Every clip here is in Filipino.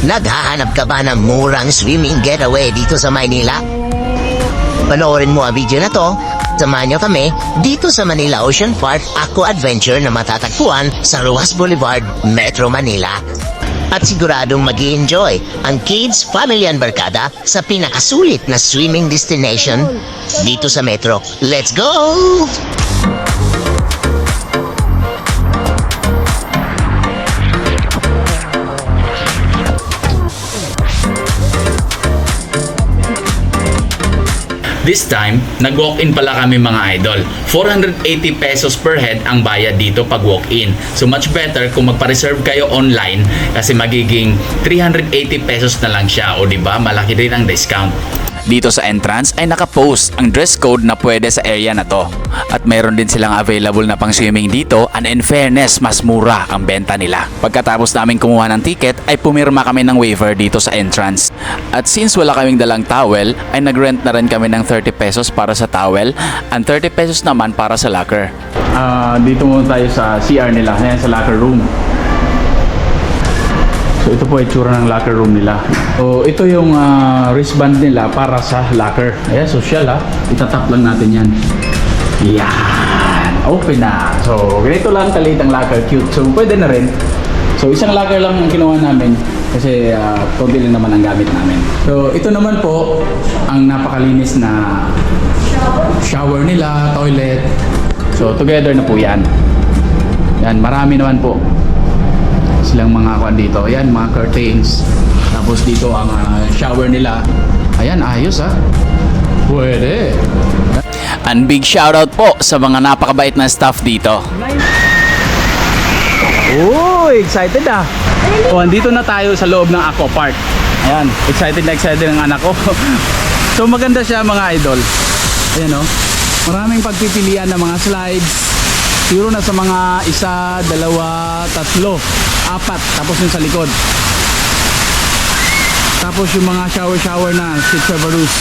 Naghahanap ka ba ng murang swimming getaway dito sa Maynila? Panoorin mo ang video na to. Samahan niyo kami dito sa Manila Ocean Park Aqua Adventure na matatagpuan sa Ruas Boulevard, Metro Manila. At siguradong mag-i-enjoy ang kids, family and barkada sa pinakasulit na swimming destination dito sa Metro. Let's go! This time, nag-walk-in pala kami mga idol. 480 pesos per head ang bayad dito pag walk-in. So much better kung magpa-reserve kayo online kasi magiging 380 pesos na lang siya, o diba malaki rin ang discount. Dito sa entrance ay nakapost ang dress code na pwede sa area na to. At mayroon din silang available na pang swimming dito, and in fairness, mas mura ang benta nila. Pagkatapos namin kumuha ng ticket ay pumirma kami ng waiver dito sa entrance. At since wala kaming dalang towel, ay nag-rent na rin kami ng 30 pesos para sa towel and 30 pesos naman para sa locker. Dito muna tayo sa CR nila, ayan sa locker room. So ito po ay tsura ng locker room nila. So ito yung wristband nila para sa locker. Ayan, social itatap lang natin yan. Yan, open na. So ganito lang kaliit ang locker, cute. So pwede na rin. So isang locker lang ang kinuha namin kasi konti lang naman ang gamit namin. So ito naman po ang napakalinis na shower nila, toilet. So together na po yan. Yan, marami naman po silang mga kwan dito. Ayan, mga curtains. Tapos dito ang shower nila. Ayan, ayos Pwede. And big shoutout po sa mga napakabait na staff dito. Oh, excited So, andito na tayo sa loob ng Aqua Park. Ayan, excited na excited ang anak ko. So, maganda siya mga idol. Ayan maraming pagpipilian ng mga slides. Siguro na sa mga 1, 2, 3, 4. Tapos yung sa likod. Tapos yung mga shower na Chichavarus.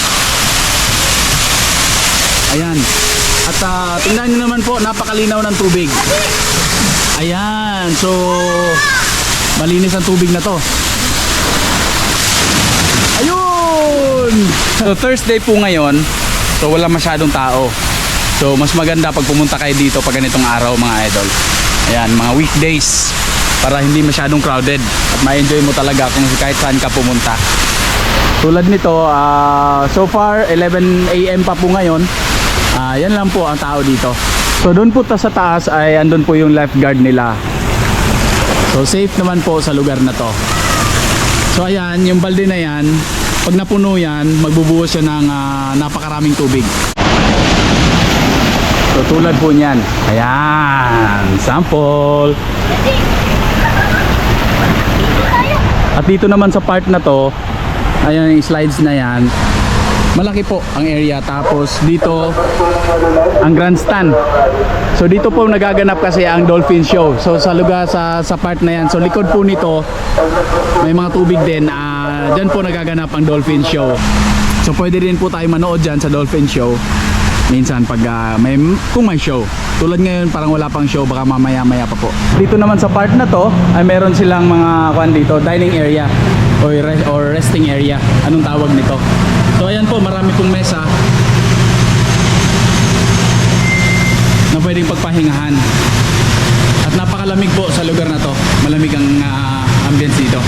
Ayan. At tingnan nyo naman po, napakalinaw ng tubig. Ayan. So malinis ang tubig na to. Ayun. So Thursday po ngayon. So wala masyadong tao. So mas maganda pag pumunta kayo dito pag ganitong araw mga idol. Ayan, mga weekdays para hindi masyadong crowded at ma-enjoy mo talaga kung kahit saan ka pumunta. Tulad nito, so far 11 AM pa po ngayon. Yan lang po ang tao dito. So doon po sa taas ay andun po yung lifeguard nila. So safe naman po sa lugar na to. So ayan, yung balde na yan, pag napuno yan, magbubuhos siya ng napakaraming tubig. So tulad po niyan. Ayan, sample. At dito naman sa part na to, ayan yung slides na yan. Malaki po ang area. Tapos dito ang grandstand. So dito po nagaganap kasi ang dolphin show. So sa lugar sa part na yan. So likod po nito may mga tubig din. Diyan po nagaganap ang dolphin show. So pwede rin po tayo manood dyan sa dolphin show minsan pag kung may show. Tulad ngayon parang wala pang show, baka mamaya pa po. Dito naman sa part na to ay meron silang mga dito, dining area or resting area. Anong tawag nito? So ayan po, marami pong mesa na pwedeng pagpahingahan. At napakalamig po sa lugar na to. Malamig ang ambience dito.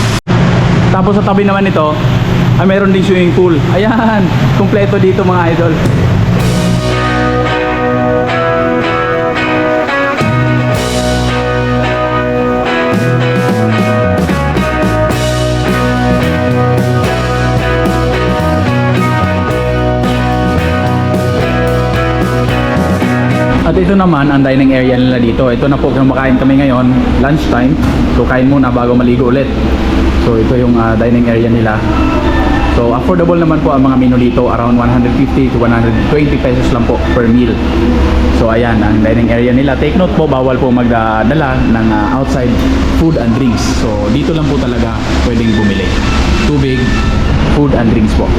Tapos sa tabi naman nito ay meron ding swimming pool. Ayan, kumpleto dito mga idol. At ito naman ang dining area nila dito. Ito na po, kumakain kami ngayon, lunchtime. So kain muna bago maligo ulit. So ito yung dining area nila. So affordable naman po ang mga menu dito, around 150 to 120 pesos lang po per meal. So ayan ang dining area nila. Take note po, bawal po magdala ng outside food and drinks. So dito lang po talaga pwedeng bumili. Tubig, food and drinks po.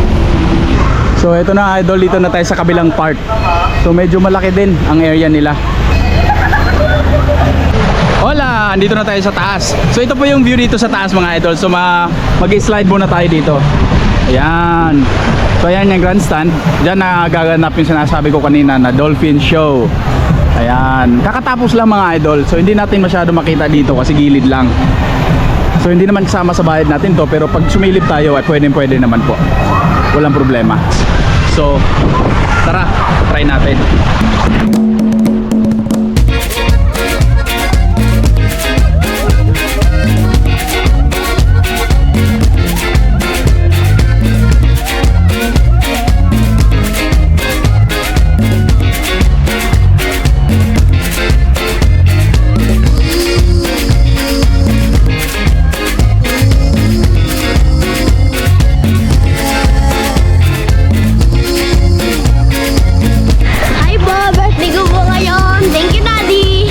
So ito na idol, dito na tayo sa kabilang part. So medyo malaki din ang area nila. Hola! Andito na tayo sa taas. So ito po yung view dito sa taas mga idol. So mag-slide muna tayo dito. Ayan. So ayan yung grandstand. Diyan nagaganap yung sinasabi ko kanina na dolphin show. Ayan. Kakatapos lang mga idol. So hindi natin masyado makita dito kasi gilid lang. So hindi naman kasama sa bayad natin to. Pero pag sumilip tayo ay pwede naman po. Walang problema. So tara, try natin. Hi po! Birthday ko po ngayon! Thank you, Daddy!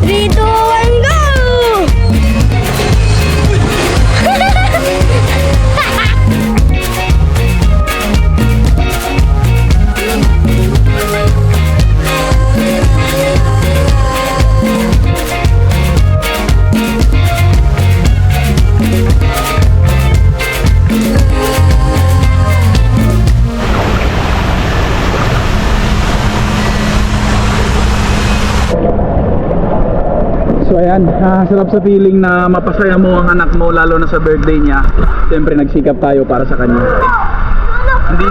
Three, two, one, go! So ayan, sarap sa feeling na mapasaya mo ang anak mo lalo na sa birthday niya. Siyempre nagsikap tayo para sa kanya. Hindi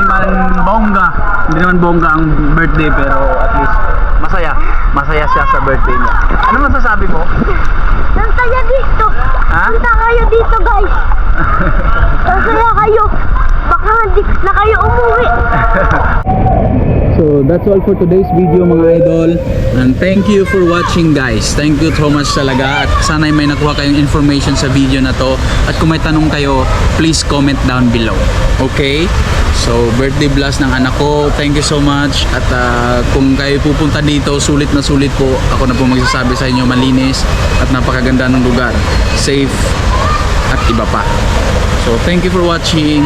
naman bongga ang birthday pero at least masaya siya sa birthday niya. Ano masasabi mo? Punta kayo dito! Ha? Punta kayo dito, guys! Masaya kayo! Baka hindi na kayo umuwi! So that's all for today's video mga idol. And thank you for watching guys. Thank you so much talaga. At sana may nakuha kayong information sa video na to. At kung may tanong kayo, please comment down below. Okay? So birthday blast ng anak ko. Thank you so much. At kung kayo pupunta dito, sulit na sulit po. Ako na po magsasabi sa inyo, malinis at napakaganda ng lugar. Safe at iba pa. So thank you for watching.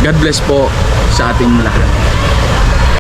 God bless po sa ating lahat.